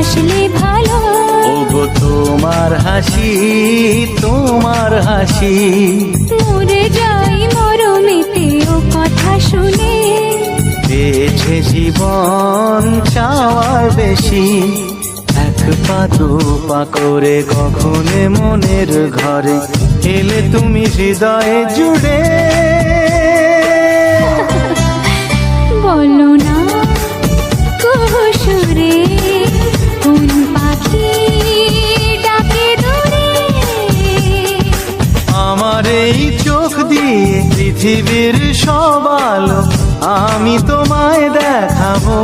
হাসলে ভালো। ওগো তোমার হাসি, তোমার হাসি, মরে যাই মরমেতে ও কথা শুনে। পেয়েছে জীবন চাওয়ার বেশি, এক পা দু পা করে কখনো মনের ঘরে এলে তুমি হৃদয়ে জুড়ে। বলো না কুহুসুরে কোন পাখি ডাকে দূরে। আমার এই চোখ দিয়ে পৃথিবীর সব আলো আমি তোমায় দেখাবো।